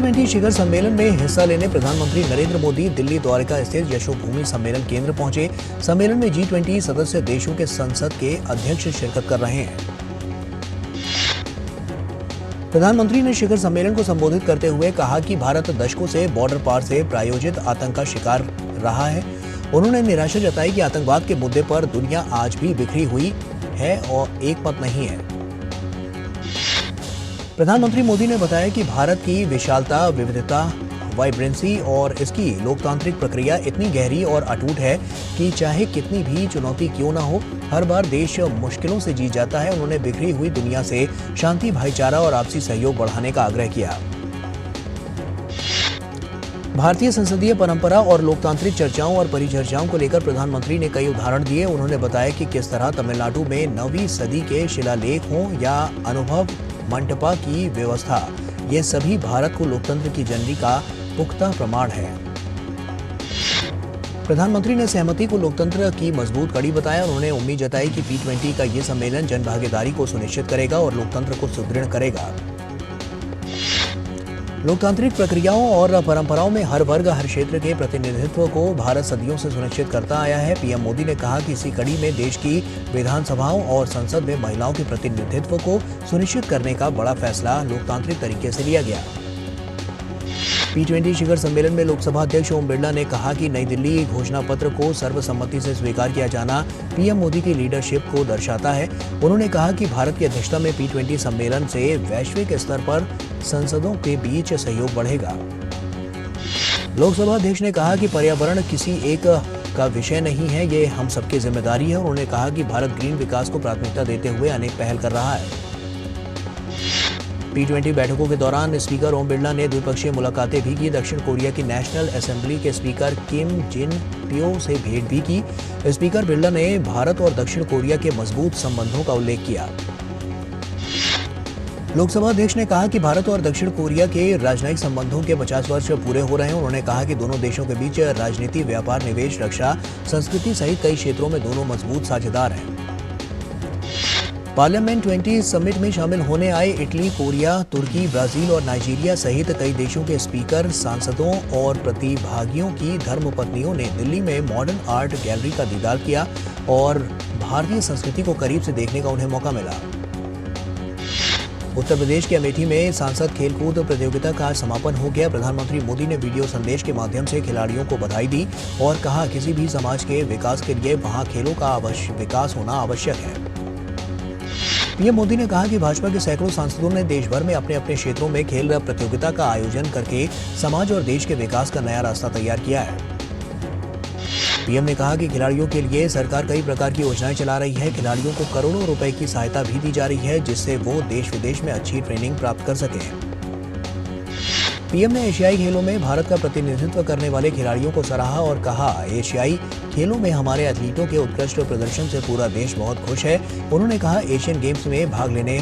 G20 शिखर सम्मेलन में हिस्सा लेने प्रधानमंत्री नरेंद्र मोदी दिल्ली द्वारका स्थित यशोभूमि सम्मेलन केंद्र पहुंचे। सम्मेलन में G20 सदस्य देशों के संसद के अध्यक्ष शिरकत कर रहे हैं। प्रधानमंत्री ने शिखर सम्मेलन को संबोधित करते हुए कहा कि भारत दशकों से बॉर्डर पार से प्रायोजित आतंक का शिकार रहा है। उन्होंने निराशा जताई कि आतंकवाद के मुद्दे पर दुनिया आज भी बिखरी हुई है और एक मत नहीं है। प्रधानमंत्री मोदी ने बताया कि भारत की विशालता, विविधता, वाइब्रेंसी और इसकी लोकतांत्रिक प्रक्रिया इतनी गहरी और अटूट है कि चाहे कितनी भी चुनौती क्यों ना हो, हर बार देश मुश्किलों से जीत जाता है। उन्होंने बिखरी हुई दुनिया से शांति, भाईचारा और आपसी सहयोग बढ़ाने का आग्रह किया। भारतीय संसदीय परंपरा और लोकतांत्रिक चर्चाओं और परिचर्चाओं को लेकर प्रधानमंत्री ने कई उदाहरण दिए। उन्होंने बताया कि किस तरह तमिलनाडु में 9वीं सदी के शिलालेख हों या अनुभव मंटपा की व्यवस्था, ये सभी भारत को लोकतंत्र की जननी का पुख्ता प्रमाण है। प्रधानमंत्री ने सहमति को लोकतंत्र की मजबूत कड़ी बताया। उन्होंने उम्मीद जताई कि G20 का ये सम्मेलन जनभागीदारी को सुनिश्चित करेगा और लोकतंत्र को सुदृढ़ करेगा। लोकतांत्रिक प्रक्रियाओं और परंपराओं में हर वर्ग, हर क्षेत्र के प्रतिनिधित्व को भारत सदियों से सुनिश्चित करता आया है। पीएम मोदी ने कहा कि इसी कड़ी में देश की विधानसभाओं और संसद में महिलाओं के प्रतिनिधित्व को सुनिश्चित करने का बड़ा फैसला लोकतांत्रिक तरीके से लिया गया। G20 शिखर सम्मेलन में लोकसभा अध्यक्ष ओम बिरला ने कहा कि नई दिल्ली घोषणा पत्र को सर्वसम्मति से स्वीकार किया जाना पीएम मोदी की लीडरशिप को दर्शाता है। उन्होंने कहा कि भारत की अध्यक्षता में G20 सम्मेलन से वैश्विक स्तर पर संसदों के बीच सहयोग बढ़ेगा। लोकसभा अध्यक्ष ने कहा कि पर्यावरण किसी एक का विषय नहीं है, ये हम सबकी जिम्मेदारी है। उन्होंने कहा कि भारत ग्रीन विकास को प्राथमिकता देते हुए अनेक पहल कर रहा है। G20 बैठकों के दौरान स्पीकर ओम बिरला ने द्विपक्षीय मुलाकातें भी की। दक्षिण कोरिया की नेशनल असेंबली के स्पीकर किम जिन पियो से भेंट भी की। स्पीकर बिरला ने भारत और दक्षिण कोरिया के मजबूत संबंधों का उल्लेख किया। लोकसभा अध्यक्ष ने कहा कि भारत और दक्षिण कोरिया के राजनयिक संबंधों के 50 वर्ष पूरे हो रहे हैं। उन्होंने कहा कि दोनों देशों के बीच राजनीति, व्यापार, निवेश, रक्षा, संस्कृति सहित कई क्षेत्रों में दोनों मजबूत साझेदार हैं। पार्लियामेंट 20 समिट में शामिल होने आए इटली, कोरिया, तुर्की, ब्राजील और नाइजीरिया सहित कई देशों के स्पीकर, सांसदों और प्रतिभागियों की धर्मपत्नियों ने दिल्ली में मॉडर्न आर्ट गैलरी का दीदार किया और भारतीय संस्कृति को करीब से देखने का उन्हें मौका मिला। उत्तर प्रदेश के अमेठी में सांसद खेलकूद प्रतियोगिता का समापन हो गया। प्रधानमंत्री मोदी ने वीडियो संदेश के माध्यम से खिलाड़ियों को बधाई दी और कहा, किसी भी समाज के विकास के लिए वहां खेलों का विकास होना आवश्यक है। पीएम मोदी ने कहा कि भाजपा के सैकड़ों सांसदों ने देश भर में अपने अपने क्षेत्रों में खेल प्रतियोगिता का आयोजन करके समाज और देश के विकास का नया रास्ता तैयार किया है। पीएम ने कहा कि खिलाड़ियों के लिए सरकार कई प्रकार की योजनाएं चला रही है। खिलाड़ियों को करोड़ों रुपए की सहायता भी दी जा रही है, जिससे वो देश विदेश में अच्छी ट्रेनिंग प्राप्त कर सकें। पीएम ने एशियाई खेलों में भारत का प्रतिनिधित्व करने वाले खिलाड़ियों को सराहा और कहा, एशियाई खेलों में हमारे एथलीटों के उत्कृष्ट प्रदर्शन से पूरा देश बहुत खुश है। उन्होंने कहा, एशियन गेम्स में भाग लेने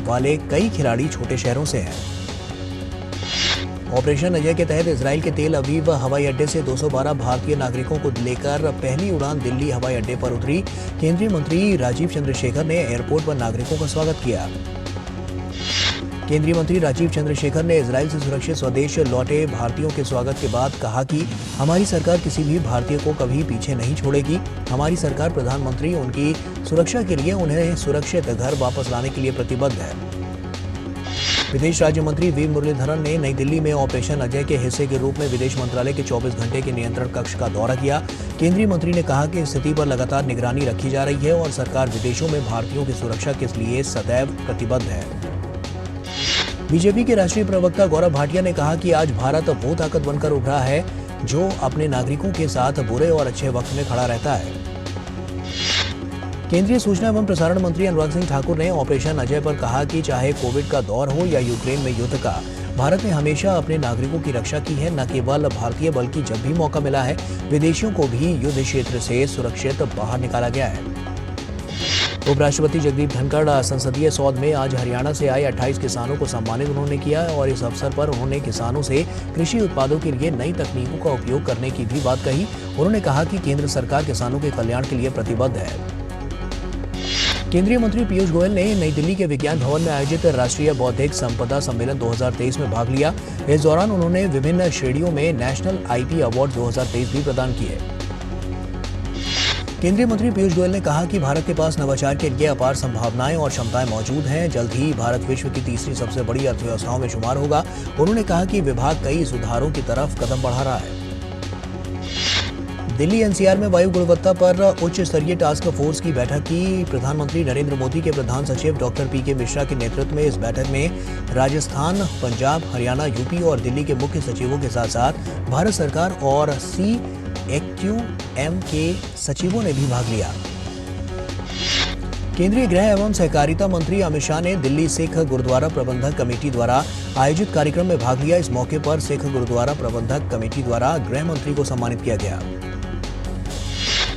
वाले कई खिलाड़ी छोटे शहरों से हैं। ऑपरेशन अजय के तहत इजराइल के तेल अवीव हवाई अड्डे से 212 भारतीय नागरिकों को लेकर पहली उड़ान दिल्ली हवाई अड्डे पर उतरी। केंद्रीय मंत्री राजीव चंद्रशेखर ने एयरपोर्ट पर नागरिकों का स्वागत किया। केंद्रीय मंत्री राजीव चंद्रशेखर ने इजराइल से सुरक्षित स्वदेश लौटे भारतीयों के स्वागत के बाद कहा कि हमारी सरकार किसी भी भारतीय को कभी पीछे नहीं छोड़ेगी। हमारी सरकार प्रधानमंत्री उनकी सुरक्षा के लिए उन्हें सुरक्षित घर वापस लाने के लिए प्रतिबद्ध है। विदेश राज्य मंत्री वी मुरलीधरन ने नई दिल्ली में ऑपरेशन अजय के हिस्से के रूप में विदेश मंत्रालय के 24 घंटे के नियंत्रण कक्ष का दौरा किया। केंद्रीय मंत्री ने कहा कि स्थिति पर लगातार निगरानी रखी जा रही है और सरकार विदेशों में भारतीयों की सुरक्षा के लिए सदैव प्रतिबद्ध है। बीजेपी के राष्ट्रीय प्रवक्ता गौरव भाटिया ने कहा कि आज भारत वो ताकत बनकर उभरा है जो अपने नागरिकों के साथ बुरे और अच्छे वक्त में खड़ा रहता है। केंद्रीय सूचना एवं प्रसारण मंत्री अनुराग सिंह ठाकुर ने ऑपरेशन अजय पर कहा कि चाहे कोविड का दौर हो या यूक्रेन में युद्ध का, भारत ने हमेशा अपने नागरिकों की रक्षा की है। न केवल भारतीय बल्कि जब भी मौका मिला है, विदेशियों को भी युद्ध क्षेत्र से सुरक्षित बाहर निकाला गया है। उपराष्ट्रपति जगदीप धनखड़ संसदीय सौध में आज हरियाणा से आए 28 किसानों को सम्मानित उन्होंने किया और इस अवसर पर उन्होंने किसानों से कृषि उत्पादों के लिए नई तकनीकों का उपयोग करने की भी बात कही। उन्होंने कहा कि केंद्र सरकार किसानों के कल्याण के लिए प्रतिबद्ध है। केंद्रीय मंत्री पीयूष गोयल ने नई दिल्ली के विज्ञान भवन में आयोजित राष्ट्रीय बौद्धिक संपदा सम्मेलन 2023 में भाग लिया। इस दौरान उन्होंने विभिन्न श्रेणियों में नेशनल आईपी अवार्ड 2023 भी प्रदान किए। केंद्रीय मंत्री पीयूष गोयल ने कहा कि भारत के पास नवाचार के लिए अपार संभावनाएं और क्षमताएं मौजूद हैं। जल्द ही भारत विश्व की तीसरी सबसे बड़ी अर्थव्यवस्थाओं में शुमार होगा। उन्होंने कहा कि विभाग कई सुधारों की तरफ कदम बढ़ा रहा है। दिल्ली एनसीआर में वायु गुणवत्ता पर उच्च स्तरीय टास्क फोर्स की बैठक की। प्रधानमंत्री नरेंद्र मोदी के प्रधान सचिव डॉक्टर पीके मिश्रा के नेतृत्व में इस बैठक में राजस्थान, पंजाब, हरियाणा, यूपी और दिल्ली के मुख्य सचिवों के साथ साथ भारत सरकार और CHQM के सचिवों ने भी भाग लिया। केंद्रीय गृह एवं सहकारिता मंत्री अमित शाह ने दिल्ली सिख गुरुद्वारा प्रबंधक कमेटी द्वारा आयोजित कार्यक्रम में भाग लिया। इस मौके पर सिख गुरुद्वारा प्रबंधक कमेटी द्वारा गृह मंत्री को सम्मानित किया गया।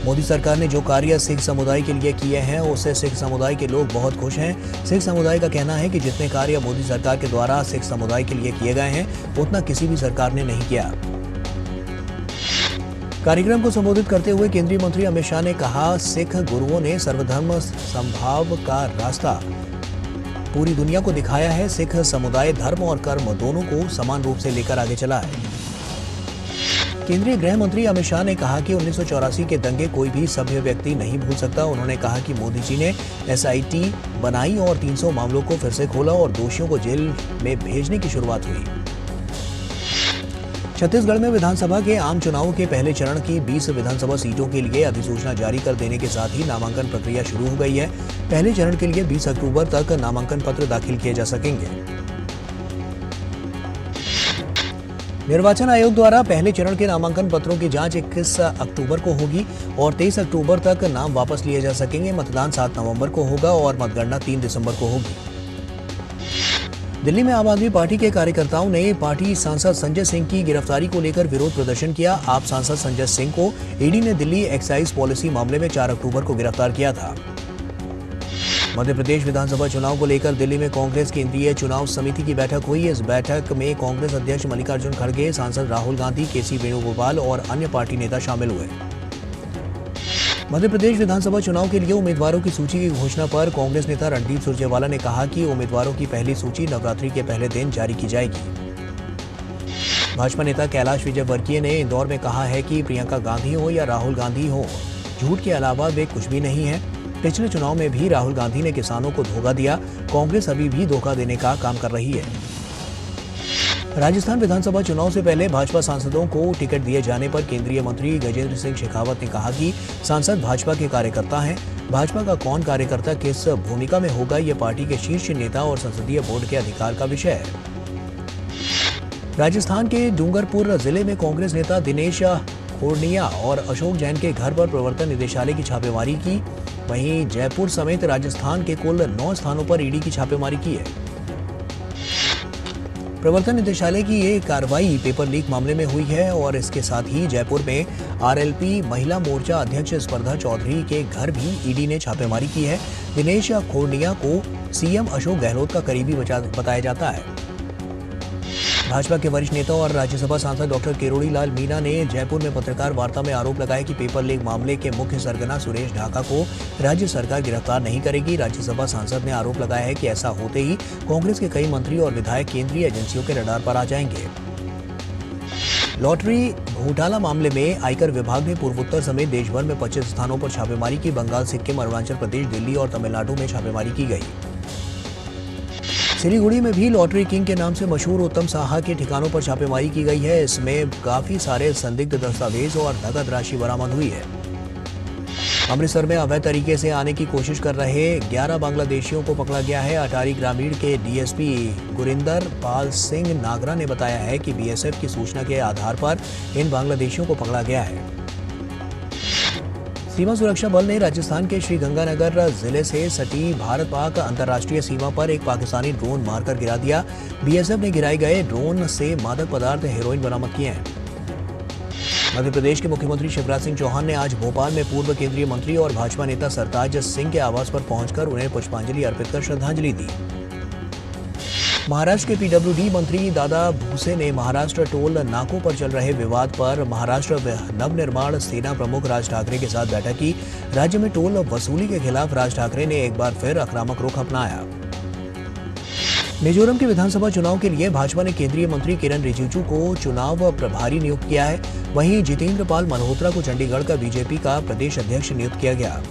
मोदी सरकार ने जो कार्य सिख समुदाय के लिए किए हैं उससे सिख समुदाय के लोग बहुत खुश हैं। सिख समुदाय का कहना है कि जितने कार्य मोदी सरकार के द्वारा सिख समुदाय के लिए किए गए हैं उतना किसी भी सरकार ने नहीं किया। कार्यक्रम को संबोधित करते हुए केंद्रीय मंत्री अमित शाह ने कहा, सिख गुरुओं ने सर्वधर्म समभाव का रास्ता पूरी दुनिया को दिखाया है। सिख समुदाय धर्म और कर्म दोनों को समान रूप से लेकर आगे चला है। केंद्रीय गृह मंत्री अमित शाह ने कहा कि 1984 के दंगे कोई भी सभ्य व्यक्ति नहीं भूल सकता। उन्होंने कहा कि मोदी जी ने SIT बनाई और 300 मामलों को फिर से खोला और दोषियों को जेल में भेजने की शुरुआत हुई। छत्तीसगढ़ में विधानसभा के आम चुनावों के पहले चरण की 20 विधानसभा सीटों के लिए अधिसूचना जारी कर देने के साथ ही नामांकन प्रक्रिया शुरू हो गई है। पहले चरण के लिए 20 अक्टूबर तक नामांकन पत्र दाखिल किए जा सकेंगे। निर्वाचन आयोग द्वारा पहले चरण के नामांकन पत्रों की जांच 21 अक्टूबर को होगी और 23 अक्टूबर तक नाम वापस लिए जा सकेंगे। मतदान 7 नवंबर को होगा और मतगणना 3 दिसंबर को होगी। दिल्ली में आम आदमी पार्टी के कार्यकर्ताओं ने पार्टी सांसद संजय सिंह की गिरफ्तारी को लेकर विरोध प्रदर्शन किया। आप सांसद संजय सिंह को ईडी ने दिल्ली एक्साइज पॉलिसी मामले में 4 अक्टूबर को गिरफ्तार किया था। मध्य प्रदेश विधानसभा चुनाव को लेकर दिल्ली में कांग्रेस केंद्रीय चुनाव समिति की बैठक हुई। इस बैठक में कांग्रेस अध्यक्ष मल्लिकार्जुन खड़गे, सांसद राहुल गांधी, KC वेणुगोपाल और अन्य पार्टी नेता शामिल हुए। मध्य प्रदेश विधानसभा चुनाव के लिए उम्मीदवारों की सूची की घोषणा पर कांग्रेस नेता रणदीप सुरजेवाला ने कहा कि उम्मीदवारों की पहली सूची नवरात्रि के पहले दिन जारी की जाएगी। भाजपा नेता कैलाश विजयवर्गीय ने इंदौर में कहा है कि प्रियंका गांधी हो या राहुल गांधी हो, झूठ के अलावा वे कुछ भी नहीं है। पिछले चुनाव में भी राहुल गांधी ने किसानों को धोखा दिया। कांग्रेस अभी भी धोखा देने का काम कर रही है। राजस्थान विधानसभा चुनाव से पहले भाजपा सांसदों को टिकट दिए जाने पर केंद्रीय मंत्री गजेंद्र सिंह शेखावत ने कहा कि सांसद भाजपा के कार्यकर्ता हैं। भाजपा का कौन कार्यकर्ता किस भूमिका में होगा, ये पार्टी के शीर्ष नेता और संसदीय बोर्ड के अधिकार का विषय है। राजस्थान के डूंगरपुर जिले में कांग्रेस नेता दिनेश खोड़निया और अशोक जैन के घर पर प्रवर्तन निदेशालय की छापेमारी की। वहीं जयपुर समेत राजस्थान के कुल 9 स्थानों पर ईडी की छापेमारी की है। प्रवर्तन निदेशालय की ये कार्रवाई पेपर लीक मामले में हुई है और इसके साथ ही जयपुर में RLP महिला मोर्चा अध्यक्ष स्पर्धा चौधरी के घर भी ईडी ने छापेमारी की है। दिनेश खोड़निया को CM अशोक गहलोत का करीबी बताया जाता है। भाजपा के वरिष्ठ नेता और राज्यसभा सांसद डॉक्टर किरोड़ी लाल मीणा ने जयपुर में पत्रकार वार्ता में आरोप लगाया कि पेपर लीक मामले के मुख्य सरगना सुरेश ढाका को राज्य सरकार गिरफ्तार नहीं करेगी। राज्यसभा सांसद ने आरोप लगाया है कि ऐसा होते ही कांग्रेस के कई मंत्री और विधायक केंद्रीय एजेंसियों के रडार पर आ जाएंगे। लॉटरी घोटाला मामले में आयकर विभाग ने पूर्वोत्तर समेत देश भर में 25 स्थानों पर छापेमारी की। बंगाल, सिक्किम, अरुणाचल प्रदेश, दिल्ली और तमिलनाडु में छापेमारी की गई। सिलीगुड़ी में भी लॉटरी किंग के नाम से मशहूर उत्तम साहा के ठिकानों पर छापेमारी की गई है। इसमें काफी सारे संदिग्ध दस्तावेज और नकद राशि बरामद हुई है। अमृतसर में अवैध तरीके से आने की कोशिश कर रहे 11 बांग्लादेशियों को पकड़ा गया है। अटारी ग्रामीण के DSP गुरिंदर पाल सिंह नागरा ने बताया है कि BSF की सूचना के आधार पर इन बांग्लादेशियों को पकड़ा गया है। सीमा सुरक्षा बल ने राजस्थान के श्रीगंगानगर जिले से सटी भारत पाक अंतर्राष्ट्रीय सीमा पर एक पाकिस्तानी ड्रोन मारकर गिरा दिया। BSF ने गिराए गए ड्रोन से मादक पदार्थ हेरोइन बरामद किए हैं। मध्य प्रदेश के मुख्यमंत्री शिवराज सिंह चौहान ने आज भोपाल में पूर्व केंद्रीय मंत्री और भाजपा नेता सरताज सिंह के आवास पर पहुंचकर उन्हें पुष्पांजलि अर्पित कर श्रद्धांजलि दी। महाराष्ट्र के पीडब्ल्यूडी मंत्री दादा भूसे ने महाराष्ट्र टोल नाकों पर चल रहे विवाद पर महाराष्ट्र नवनिर्माण सेना प्रमुख राज ठाकरे के साथ बैठक की। राज्य में टोल वसूली के खिलाफ राज ठाकरे ने एक बार फिर आक्रामक रुख अपनाया। मिजोरम के विधानसभा चुनाव के लिए भाजपा ने केंद्रीय मंत्री किरण रिजिजू को चुनाव प्रभारी नियुक्त किया है। वहीं जितेंद्र पाल मल्होत्रा को चंडीगढ़ का बीजेपी का प्रदेश अध्यक्ष नियुक्त किया गया।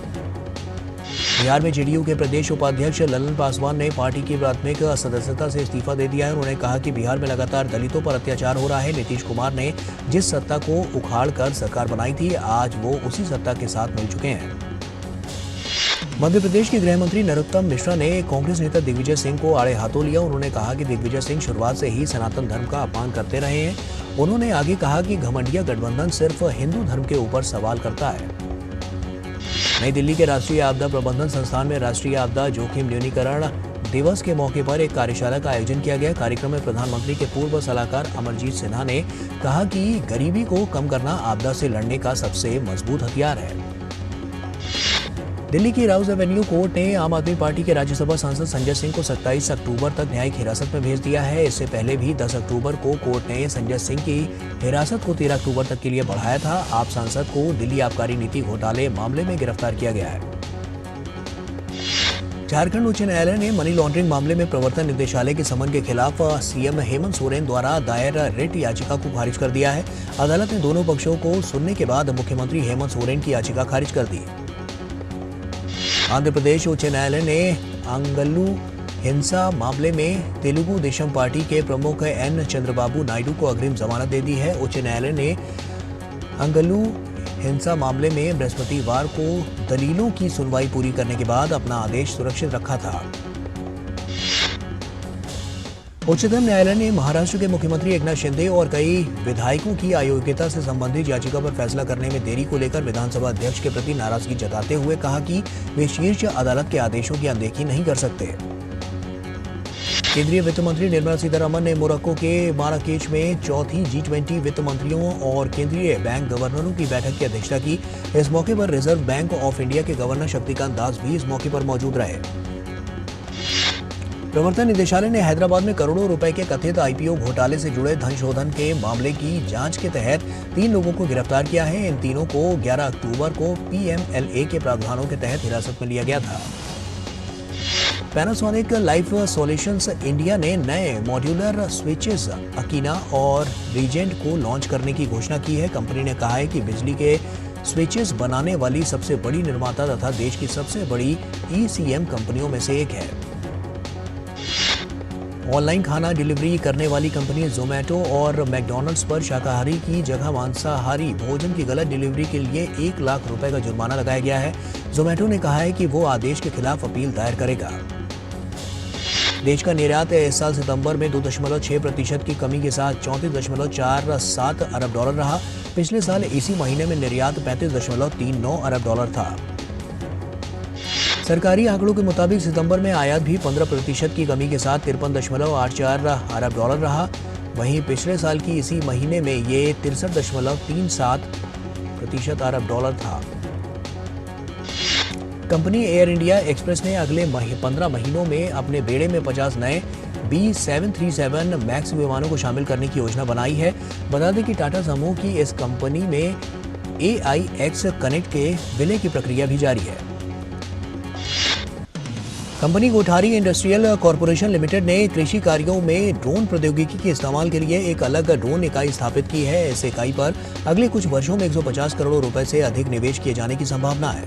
बिहार में जेडीयू के प्रदेश उपाध्यक्ष ललन पासवान ने पार्टी की प्राथमिक सदस्यता से इस्तीफा दे दिया है। उन्होंने कहा कि बिहार में लगातार दलितों पर अत्याचार हो रहा है। नीतीश कुमार ने जिस सत्ता को उखाड़कर सरकार बनाई थी, आज वो उसी सत्ता के साथ मिल चुके हैं। मध्य प्रदेश के गृह मंत्री नरोत्तम मिश्रा ने कांग्रेस नेता दिग्विजय सिंह को आड़े हाथों लिया। उन्होंने कहा कि दिग्विजय सिंह शुरुआत से ही सनातन धर्म का अपमान करते रहे हैं। उन्होंने आगे कहा कि घमंडिया गठबंधन सिर्फ हिंदू धर्म के ऊपर सवाल करता है। नई दिल्ली के राष्ट्रीय आपदा प्रबंधन संस्थान में राष्ट्रीय आपदा जोखिम न्यूनीकरण दिवस के मौके पर एक कार्यशाला का आयोजन किया गया। कार्यक्रम में प्रधानमंत्री के पूर्व सलाहकार अमरजीत सिन्हा ने कहा कि गरीबी को कम करना आपदा से लड़ने का सबसे मजबूत हथियार है। दिल्ली की राउज एवेन्यू कोर्ट ने आम आदमी पार्टी के राज्यसभा सांसद संजय सिंह को 27 अक्टूबर तक न्यायिक हिरासत में भेज दिया है। इससे पहले भी 10 अक्टूबर को कोर्ट ने संजय सिंह की हिरासत को 13 अक्टूबर तक के लिए बढ़ाया था। आप सांसद को दिल्ली आबकारी नीति घोटाले मामले में गिरफ्तार किया गया है। झारखंड उच्च न्यायालय ने मनी लॉन्ड्रिंग मामले में प्रवर्तन निदेशालय के समन के खिलाफ सीएम हेमंत सोरेन द्वारा दायर रिट याचिका को खारिज कर दिया है। अदालत ने दोनों पक्षों को सुनने के बाद मुख्यमंत्री हेमंत सोरेन की याचिका खारिज कर दी। आंध्र प्रदेश उच्च न्यायालय ने अंगल्लू हिंसा मामले में तेलुगु देशम पार्टी के प्रमुख एन चंद्रबाबू नायडू को अग्रिम जमानत दे दी है। उच्च न्यायालय ने अंगल्लू हिंसा मामले में बृहस्पतिवार को दलीलों की सुनवाई पूरी करने के बाद अपना आदेश सुरक्षित रखा था। उच्चतम न्यायालय ने महाराष्ट्र के मुख्यमंत्री एकनाथ शिंदे और कई विधायकों की अयोग्यता से संबंधित याचिका पर फैसला करने में देरी को लेकर विधानसभा अध्यक्ष के प्रति नाराजगी जताते हुए कहा कि वे शीर्ष अदालत के आदेशों की अनदेखी नहीं कर सकते। केंद्रीय वित्त मंत्री निर्मला सीतारमण ने मोरक्को के माराकेच में चौथी G20 वित्त मंत्रियों और केंद्रीय बैंक गवर्नरों की बैठक की अध्यक्षता की। इस मौके पर रिजर्व बैंक ऑफ इंडिया के गवर्नर शक्तिकांत दास भी इस मौके पर मौजूद रहे। प्रवर्तन निदेशालय ने हैदराबाद में करोड़ों रुपए के कथित आईपीओ घोटाले से जुड़े धन शोधन के मामले की जांच के तहत 3 लोगों को गिरफ्तार किया है। इन तीनों को 11 अक्टूबर को पीएमएलए के प्रावधानों के तहत हिरासत में लिया गया था। पैनासोनिक लाइफ सॉल्यूशंस इंडिया ने नए मॉड्यूलर स्विचेस अकीना और रीजेंट को लॉन्च करने की घोषणा की है। कंपनी ने कहा है कि बिजली के स्विचेस बनाने वाली सबसे बड़ी निर्माता तथा देश की सबसे बड़ी ईसीएम कंपनियों में से एक है। ऑनलाइन खाना डिलीवरी करने वाली कंपनी जोमेटो और मैकडॉनल्ड्स पर शाकाहारी की जगह मांसाहारी भोजन की गलत डिलीवरी के लिए 1 लाख रुपए का जुर्माना लगाया गया है। जोमेटो ने कहा है कि वो आदेश के खिलाफ अपील दायर करेगा। देश का निर्यात इस साल सितंबर में 2.6% की कमी के साथ 34.47 अरब डॉलर रहा। पिछले साल इसी महीने में निर्यात 35.39 अरब डॉलर था। सरकारी आंकड़ों के मुताबिक सितंबर में आयात भी 15% की कमी के साथ 53.84 अरब डॉलर रहा। वहीं पिछले साल की इसी महीने में ये 63.37% अरब डॉलर था। कंपनी एयर इंडिया एक्सप्रेस ने अगले 15 महीनों में अपने बेड़े में 50 नए B737 मैक्स विमानों को शामिल करने की योजना बनाई है। बता दें कि टाटा समूह की इस कंपनी में AIX कनेक्ट के विलय की प्रक्रिया भी जारी है। Company Kothari industrial corporation limited ने कृषि कार्यों में ड्रोन प्रौद्योगिकी के इस्तेमाल के लिए एक अलग ड्रोन इकाई स्थापित की है। इस इकाई पर अगले कुछ वर्षों में 150 करोड़ रुपए से अधिक निवेश किए जाने की संभावना है।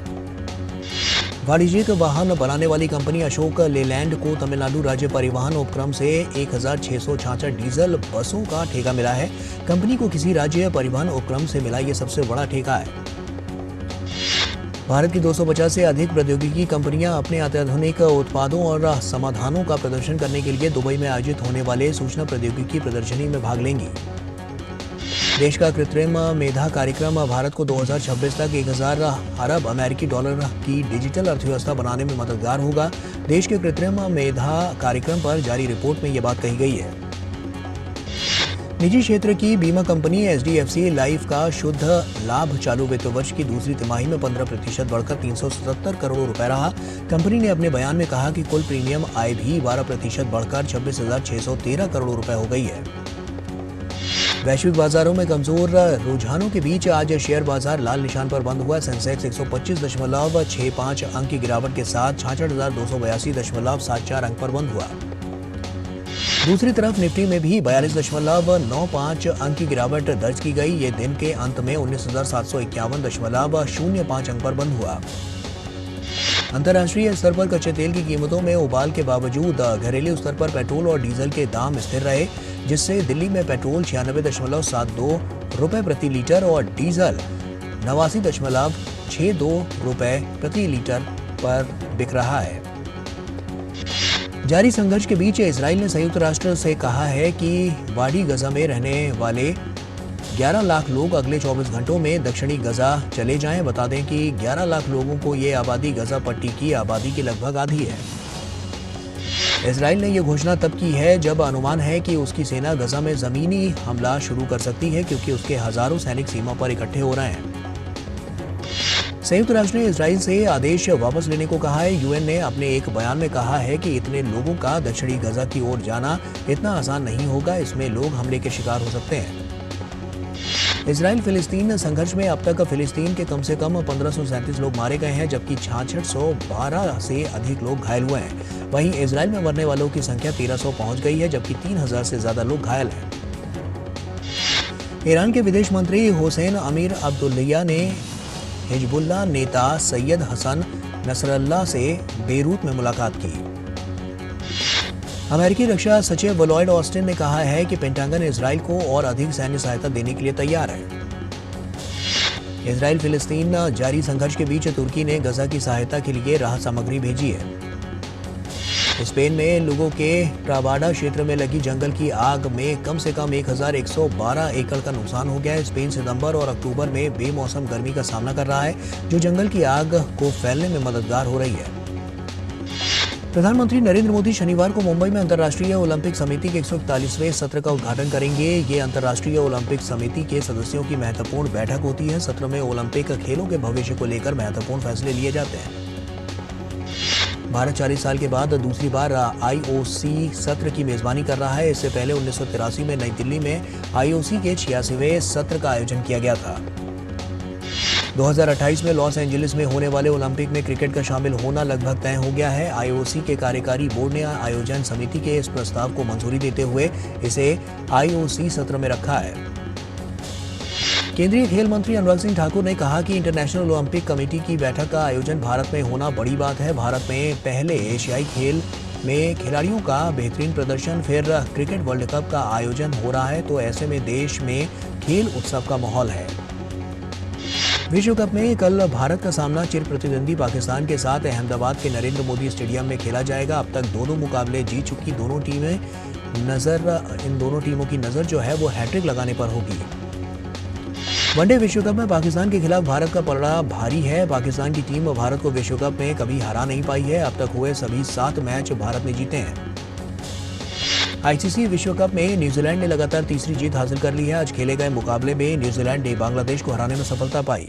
वाणिज्यिक वाहन बनाने वाली कंपनी अशोक लेलैंड को तमिलनाडु राज्य परिवहन उपक्रम से 1666 डीजल बसों का ठेका मिला है। कंपनी को किसी राज्य परिवहन उपक्रम से मिला ये सबसे बड़ा ठेका है। भारत की 250 से अधिक प्रौद्योगिकी कंपनियां अपने अत्याधुनिक उत्पादों और समाधानों का प्रदर्शन करने के लिए दुबई में आयोजित होने वाले सूचना प्रौद्योगिकी प्रदर्शनी में भाग लेंगी। देश का कृत्रिम मेधा कार्यक्रम भारत को 2026 तक 1000 अरब अमेरिकी डॉलर की डिजिटल अर्थव्यवस्था बनाने में मददगार होगा। देश के कृत्रिम मेधा कार्यक्रम पर जारी रिपोर्ट में ये बात कही गई है। निजी क्षेत्र की बीमा कंपनी HDFC लाइफ का शुद्ध लाभ चालू वित्त वर्ष की दूसरी तिमाही में 15% बढ़कर 377 करोड़ रुपए रहा। कंपनी ने अपने बयान में कहा कि कुल प्रीमियम आय भी 12% बढ़कर 26,613 करोड़ रुपए हो गई है। वैश्विक बाजारों में कमजोर रुझानों के बीच आज शेयर बाजार लाल निशान पर बंद हुआ। सेंसेक्स 125.65 अंक की गिरावट के साथ 66,282.74 अंक पर बंद हुआ। दूसरी तरफ निफ्टी में भी 42.95 अंक की गिरावट दर्ज की गई। ये दिन के अंत में 19,751.05 अंक पर बंद हुआ। अंतर्राष्ट्रीय स्तर पर कच्चे तेल की कीमतों में उबाल के बावजूद घरेलू स्तर पर पेट्रोल और डीजल के दाम स्थिर रहे, जिससे दिल्ली में पेट्रोल 96.72 रुपए प्रति लीटर और डीजल 89.62 रुपए प्रति लीटर पर बिक रहा है। जारी संघर्ष के बीच इजराइल ने संयुक्त राष्ट्र से कहा है कि वाडी गजा में रहने वाले 11 लाख लोग अगले 24 घंटों में दक्षिणी गजा चले जाएं। बता दें कि 11 लाख लोगों को ये आबादी गजा पट्टी की आबादी की लगभग आधी है। इजराइल ने यह घोषणा तब की है जब अनुमान है कि उसकी सेना गजा में जमीनी हमला शुरू कर सकती है, क्योंकि उसके हजारों सैनिक सीमा पर इकट्ठे हो रहे हैं। संयुक्त राष्ट्र ने इजराइल से आदेश वापस लेने को कहा है। यूएन ने अपने एक बयान में कहा है कि इतने लोगों का दक्षिणी गजा की ओर जाना इतना आसान नहीं होगा, इसमें लोग हमले के शिकार हो सकते हैं। इजराइल फिलिस्तीन संघर्ष में अब तक फिलिस्तीन के कम से कम 1537 लोग मारे गए हैं, जबकि 6612 से अधिक लोग घायल हुए हैं। वहीं इजराइल में मरने वालों की संख्या 1300 पहुंच गई है, जबकि 3000 से ज्यादा लोग घायल हैं। ईरान के विदेश मंत्री हुसैन अमीर अब्दुल्लाह ने हिजबुल्लाह नेता सैयद हसन नसरल्लाह से बेरूत में मुलाकात की। अमेरिकी रक्षा सचिव लॉयड ऑस्टिन ने कहा है कि पेंटागन इजराइल को और अधिक सैन्य सहायता देने के लिए तैयार है। इजराइल फिलिस्तीन जारी संघर्ष के बीच तुर्की ने गजा की सहायता के लिए राहत सामग्री भेजी है। स्पेन में लोगों के ट्राबाडा क्षेत्र में लगी जंगल की आग में कम से कम 1112 एकड़ का नुकसान हो गया है। स्पेन सितंबर और अक्टूबर में बेमौसम गर्मी का सामना कर रहा है, जो जंगल की आग को फैलने में मददगार हो रही है। प्रधानमंत्री नरेंद्र मोदी शनिवार को मुंबई में अंतर्राष्ट्रीय ओलंपिक समिति के 141वें सत्र का उद्घाटन करेंगे। ये अंतर्राष्ट्रीय ओलंपिक समिति के सदस्यों की महत्वपूर्ण बैठक होती है। सत्र में ओलंपिक खेलों के भविष्य को लेकर महत्वपूर्ण फैसले लिए जाते हैं। भारत 40 साल के बाद दूसरी बार IOC सत्र की मेजबानी कर रहा है। इससे पहले 1983 में नई दिल्ली में IOC के 86वें सत्र का आयोजन किया गया था। 2028 में लॉस एंजलिस में होने वाले ओलंपिक में क्रिकेट का शामिल होना लगभग तय हो गया है। IOC के कार्यकारी बोर्ड ने आयोजन समिति के इस प्रस्ताव को मंजूरी देते हुए इसे IOC सत्र में रखा है। केंद्रीय खेल मंत्री अनुराग सिंह ठाकुर ने कहा कि इंटरनेशनल ओलंपिक कमेटी की बैठक का आयोजन भारत में होना बड़ी बात है। भारत में पहले एशियाई खेल में खिलाड़ियों का बेहतरीन प्रदर्शन, फिर क्रिकेट वर्ल्ड कप का आयोजन हो रहा है, तो ऐसे में देश में खेल उत्सव का माहौल है। विश्व कप में कल भारत का सामना चिर प्रतिद्वंदी पाकिस्तान के साथ अहमदाबाद के नरेंद्र मोदी स्टेडियम में खेला जाएगा। अब तक दोनों मुकाबले जीत चुकी इन दोनों टीमों की नजर जो है वो हैट्रिक लगाने पर होगी। वनडे विश्व कप में पाकिस्तान के खिलाफ भारत का पलड़ा भारी है। पाकिस्तान की टीम भारत को विश्व कप में कभी हरा नहीं पाई है। अब तक हुए सभी 7 मैच भारत ने जीते हैं। ICC विश्व कप में न्यूजीलैंड ने लगातार तीसरी जीत हासिल कर ली है। आज खेले गए मुकाबले में न्यूजीलैंड ने बांग्लादेश को हराने में सफलता पाई।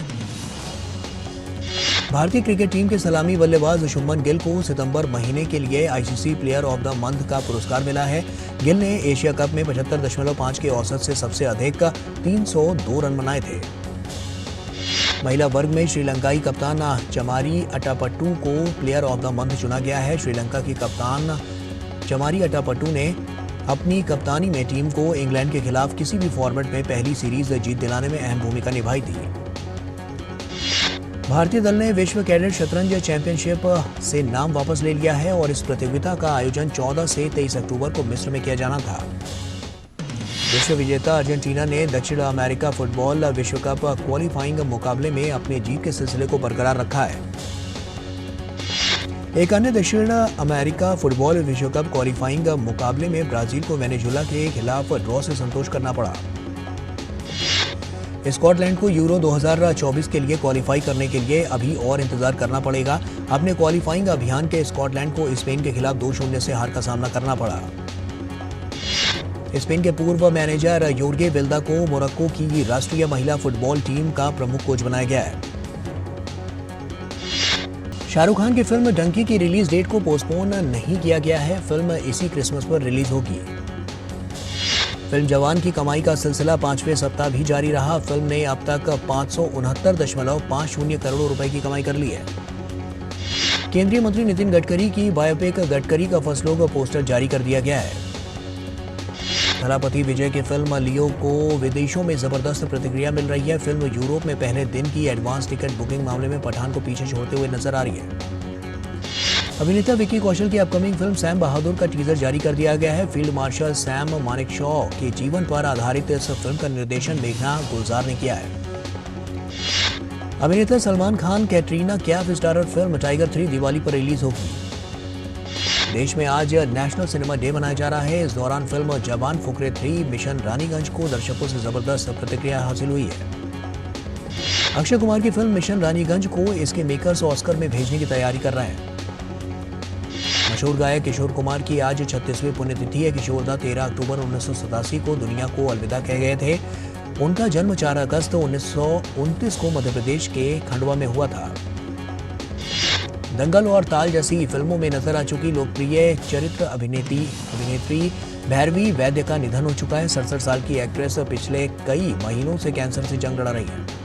भारतीय क्रिकेट टीम के सलामी बल्लेबाज शुभमन गिल को सितंबर महीने के लिए ICC player of the month का पुरस्कार मिला है। गिल ने एशिया कप में 75.5 के औसत से सबसे अधिक 302 रन बनाए थे। महिला वर्ग में श्रीलंकाई कप्तान चमारी अटापट्टू को प्लेयर ऑफ द मंथ चुना गया है। श्रीलंका की कप्तान चमारी अटापट्टू ने अपनी कप्तानी में टीम को इंग्लैंड के खिलाफ किसी भी फॉर्मेट में पहली सीरीज जीत दिलाने में अहम भूमिका निभाई थी। भारतीय दल ने विश्व कैडेट शतरंज चैंपियनशिप से नाम वापस ले लिया है और इस प्रतियोगिता का आयोजन 14 से 23 अक्टूबर को मिस्र में किया जाना था। विश्व विजेता अर्जेंटीना ने दक्षिण अमेरिका फुटबॉल विश्व कप क्वालिफाइंग मुकाबले में अपने जीत के सिलसिले को बरकरार रखा है। एक अन्य दक्षिण अमेरिका फुटबॉल विश्व कप क्वालिफाइंग मुकाबले में ब्राजील को वेनेजुएला के खिलाफ ड्रॉ से संतोष करना पड़ा। स्कॉटलैंड को यूरो 2024 के लिए क्वालिफाई करने के लिए अभी और इंतजार करना पड़ेगा। अपने क्वालिफाइंग अभियान के स्कॉटलैंड को स्पेन के खिलाफ 2-0 से हार का सामना करना पड़ा। स्पेन के पूर्व मैनेजर योर्गे विल्दा को मोरक्को की राष्ट्रीय महिला फुटबॉल टीम का प्रमुख कोच बनाया गया है। शाहरुख खान की फिल्म डंकी की रिलीज डेट को पोस्टपोन नहीं किया गया है। फिल्म इसी क्रिसमस पर रिलीज होगी। फिल्म जवान की कमाई का सिलसिला 5वें सप्ताह भी जारी रहा। फिल्म ने अब तक 569.50 करोड़ रुपए की कमाई कर ली है। केंद्रीय मंत्री नितिन गडकरी की बायोपिक गडकरी का फसलों का पोस्टर जारी कर दिया गया है। थलापति विजय की फिल्म लियो को विदेशों में जबरदस्त प्रतिक्रिया मिल रही है। फिल्म यूरोप में पहले दिन की एडवांस टिकट बुकिंग मामले में पठान को पीछे छोड़ते हुए नजर आ रही है। अभिनेता विक्की कौशल की अपकमिंग फिल्म सैम बहादुर का टीजर जारी कर दिया गया है। फील्ड मार्शल सैम मानेकशॉ के जीवन पर आधारित इस फिल्म का निर्देशन मेघना गुलजार ने किया है। अभिनेता Salman Khan Katrina Kaif starrer film tiger 3 Diwali पर रिलीज होगी। देश में आज नेशनल सिनेमा डे मनाया जा रहा है। इस दौरान फिल्म जवान फुकरे 3 मिशन रानीगंज को दर्शकों से जबरदस्त प्रतिक्रिया हासिल हुई है। अक्षय कुमार की फिल्म मिशन रानीगंज को इसके मेकर्स ऑस्कर में भेजने की तैयारी कर रहे हैं। मशहूर गायक किशोर कुमार की आज 36वीं पुण्यतिथि है। किशोरदा 13 अक्टूबर 1987 को दुनिया को अलविदा कह गए थे। उनका जन्म 4 अगस्त 1929 को मध्य प्रदेश के खंडवा में हुआ था। दंगल और ताल जैसी फिल्मों में नजर आ चुकी लोकप्रिय चरित्र अभिनेत्री भैरवी वैद्य का निधन हो चुका है। 67 साल की एक्ट्रेस पिछले कई महीनों से कैंसर से जंग लड़ रही है।